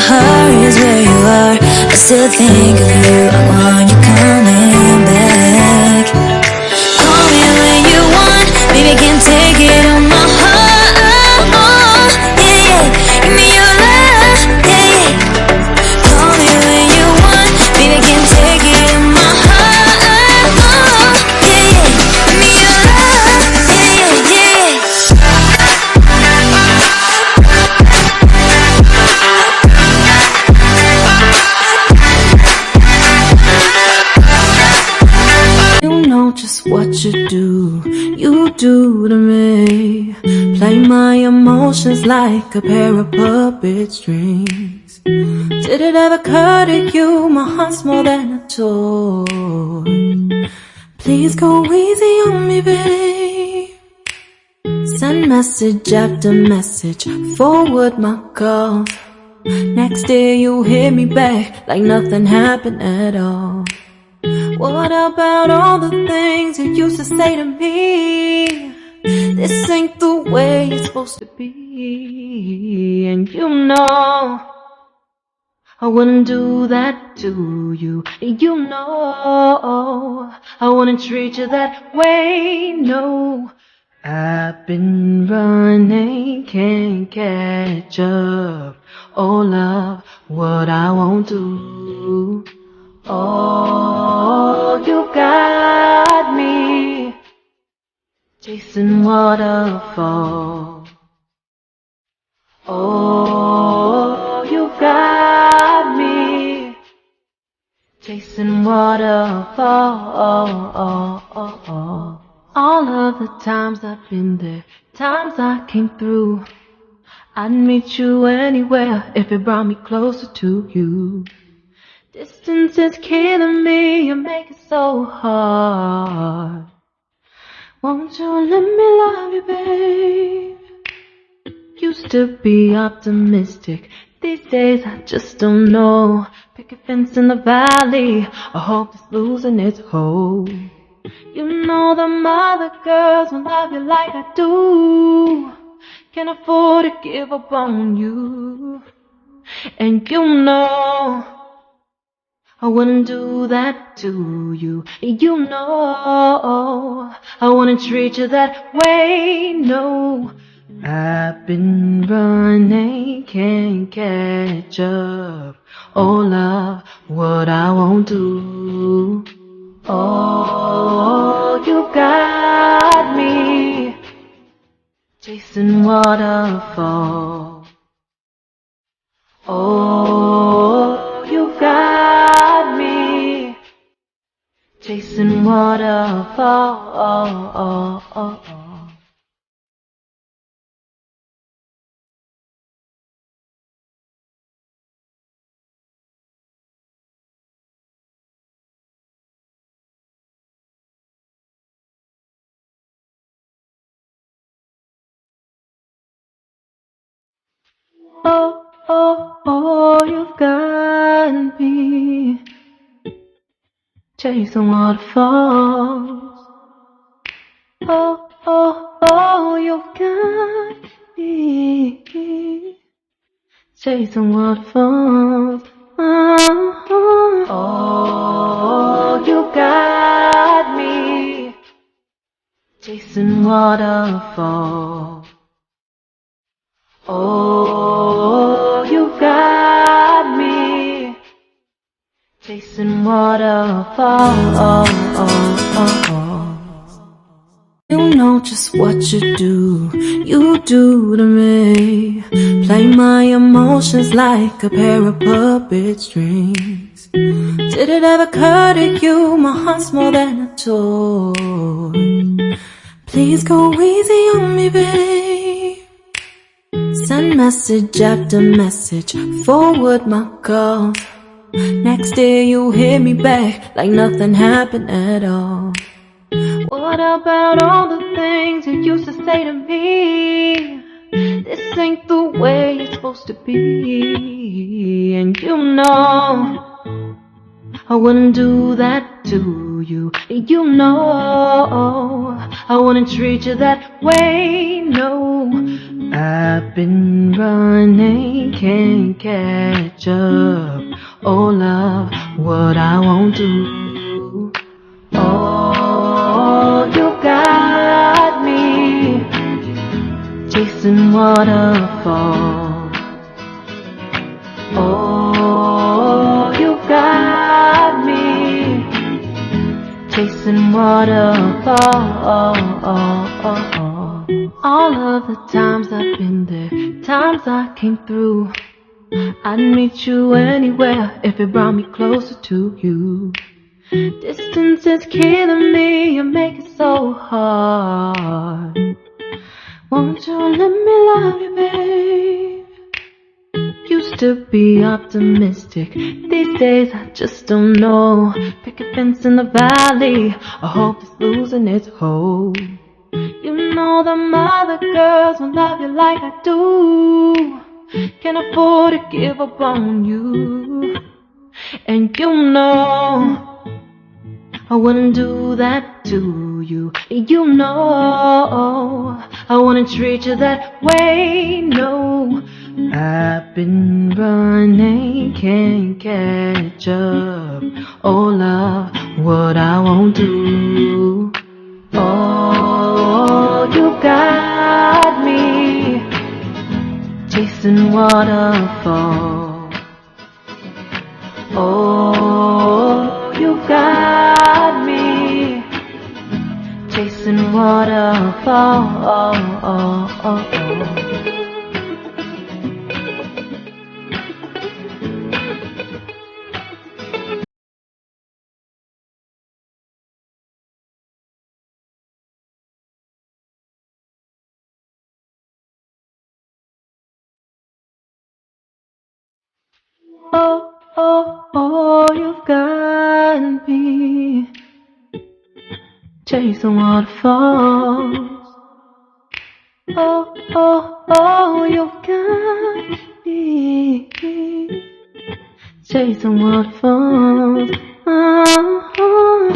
heart is where you are. I still think of you, I want you coming back. Call me when you want, baby, can't take it on my heart. Yeah, yeah, give me your love, yeah, yeah. Call me when you want, baby, can't take it on my heart. Yeah, yeah, give me your love, yeah, yeah, yeah. You know just what you do to me. Play my emotions like a pair of puppet strings. Did it ever occur to you my heart's more than a toy? Please go easy on me, babe. Send message after message, forward my calls. Next day you hit me back like nothing happened at all. What about all the things you used to say to me? This ain't the way it's supposed to be. And you know I wouldn't do that to you. You know I wouldn't treat you that way, no. I've been running, can't catch up. Oh love, what I won't do. Oh, you got me chasing waterfalls. Oh, you got me chasing waterfalls. All of the times I've been there, times I came through, I'd meet you anywhere if it brought me closer to you. Distance is killing me, you make it so hard. Won't you let me love you, babe? Used to be optimistic, these days I just don't know. Pick a fence in the valley, I hope it's losing its hold. You know them other girls won't love you like I do. Can't afford to give up on you. And you know I wouldn't do that to you. You know I wouldn't treat you that way, no. I've been running, can't catch up. Oh love, what I won't do. Oh, you got me chasing waterfalls. Oh, you got me chasing waterfalls. Oh, oh, oh, you've got me chasing waterfalls. Oh, oh, oh, you've got me chasing waterfalls. Oh, you got me chasing waterfalls. Oh, you got me chasing waterfalls. You know just what you do to me. Play my emotions like a pair of puppet strings. Did it ever occur to you my heart's more than a toy? Please go easy on me, babe. Send message after message, forward my calls. Next day you hit me back like nothing happened at all. What about all the things you used to say to me? This ain't the way it's supposed to be. And you know I wouldn't do that to you. You know I wouldn't treat you that way, no. I've been running, can't catch up. Oh love, what I won't do. Oh, you got me chasing waterfalls. Oh, you got me chasing waterfalls. All of the times I've been there, times I came through, I'd meet you anywhere if it brought me closer to you. Distance is killing me, you make it so hard. Won't you let me love you, babe? Used to be optimistic, these days I just don't know. Pick a fence in the valley, I hope it's losing its hold. You know them other girls won't love you like I do. Can't afford to give up on you. And you know I wouldn't do that to you. You know I wouldn't treat you that way, no. I've been running, can't catch up. Oh love, what I won't do. Oh, you got me chasing waterfalls. Oh, you got me chasing waterfalls. Oh, oh, oh, you've got me chasing waterfalls. Oh, oh, oh, you've got me chasing waterfalls.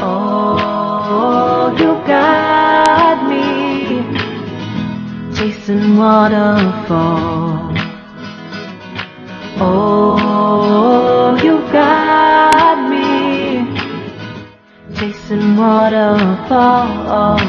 Oh, you got me chasing waterfalls. Oh, you got me chasing waterfalls.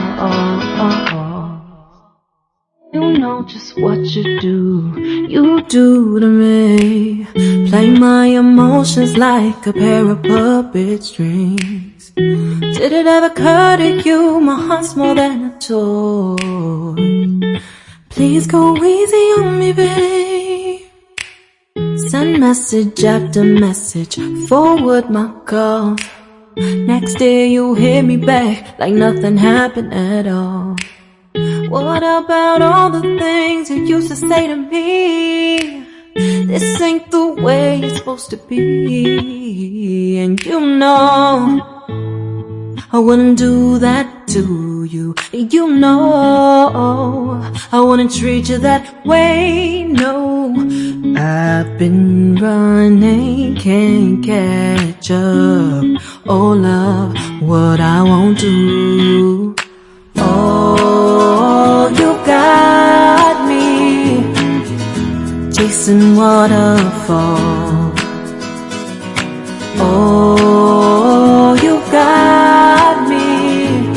You know just what you do to me. Play my emotions like a pair of puppet strings. Did it ever occur to you my heart's more than a toy? Please go easy on me, babe. Send message after message, forward my calls. Next day you hit me back like nothing happened at all. What about all the things you used to say to me? This ain't the way it's supposed to be. And you know I wouldn't do that to you. You know I wouldn't treat you that way, no. I've been running, can't catch up. Oh love, what I won't do. Oh, you got me chasing waterfalls. Oh, you got me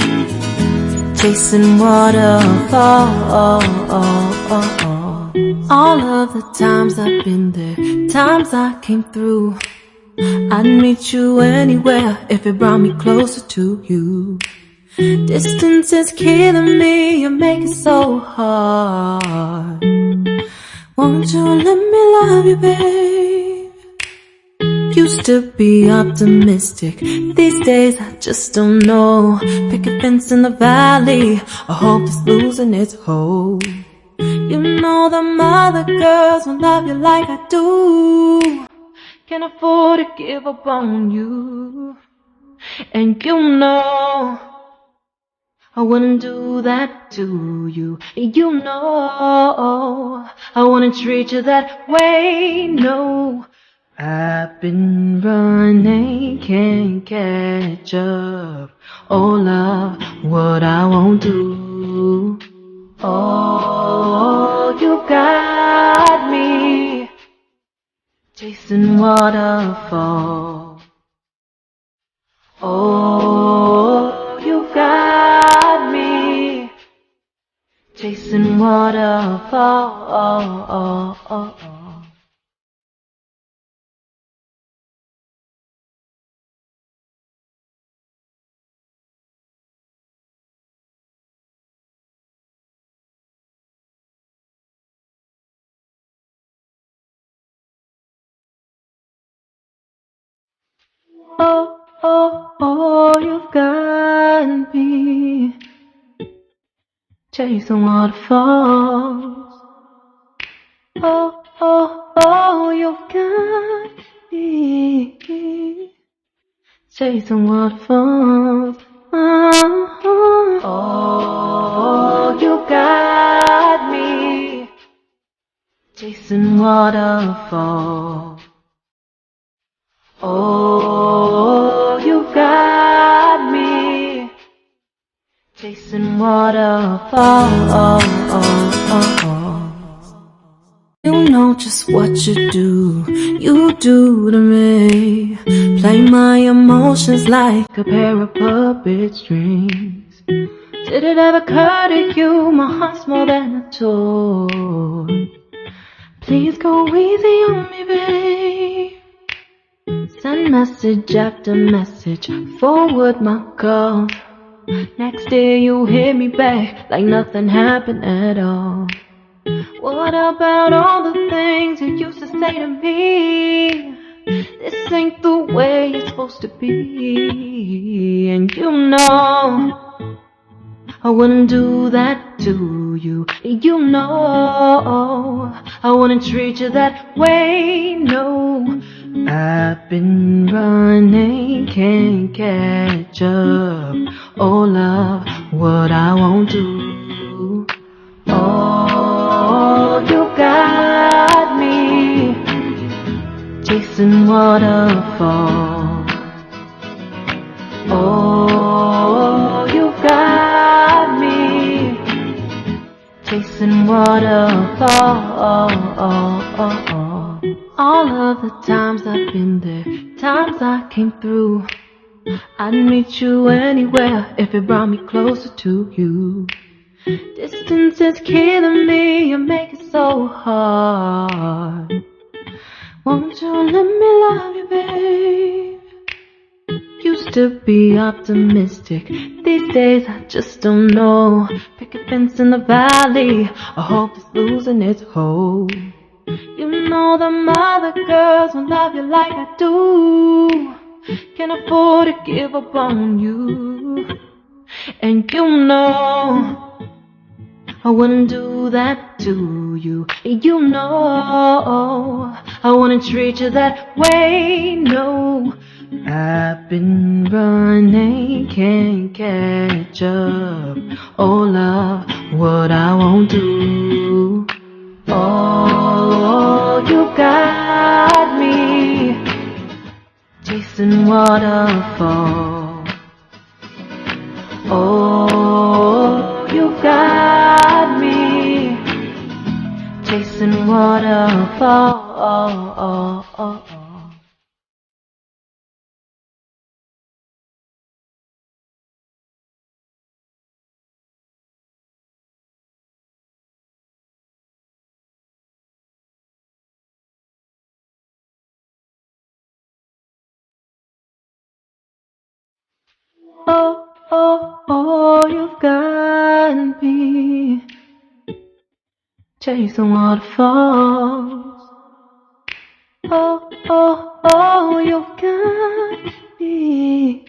chasing waterfalls. All of the times I've been there, times I came through, I'd meet you anywhere if it brought me closer to you. Distance is killing me, you make it so hard. Won't you let me love you, babe? Used to be optimistic, these days I just don't know. Pick a fence in the valley, I hope it's losing its hold. You know them other girls won't love you like I do. Can't afford to give up on you. And you know I wouldn't do that to you. You know I wouldn't treat you that way, no. I've been running, can't catch up. Oh love, what I won't do. Oh, you got me chasing waterfalls. Oh, you got me chasing waterfalls. Oh, oh, oh, you've got me chasing waterfalls. Oh, oh, oh, you've got me chasing waterfalls. Oh, you got me chasing waterfalls. Oh, you got me chasing waterfalls. You know just what you do to me. Play my emotions like a pair of puppet strings. Did it ever occur to you my heart's more than a toy? Please go easy on me, babe. Send message after message, forward my calls. Next day you hit me back like nothing happened at all. What about all the things you used to say to me? This ain't the way it's supposed to be. And you know I wouldn't do that to you. You know I wouldn't treat you that way, no. I've been running, can't catch up. Oh love, what I won't do. Oh, you got me chasing waterfalls. Oh, you got me chasing waterfalls. All of the times I've been there, times I came through, I'd meet you anywhere if it brought me closer to you. Distance is killing me, you make it so hard. Won't you let me love you, babe? Used to be optimistic, these days I just don't know. Pick a fence in the valley, I hope it's losing its hold. You know them other girls won't love you like I do. Can't afford to give up on you. And you know I wouldn't do that to you. You know I wouldn't treat you that way, no. I've been running, can't catch up. Oh love, what I won't do. Oh, you got me chasing waterfalls. Oh, you got me chasing waterfalls. Oh, oh, oh, you've got me chasing waterfalls. Oh, oh, oh, you've got me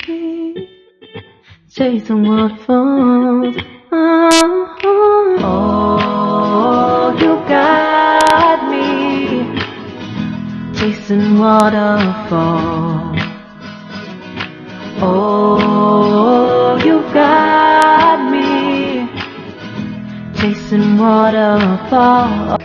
chasing waterfalls. Oh, you got me chasing waterfalls. Oh, you got me chasing waterfalls.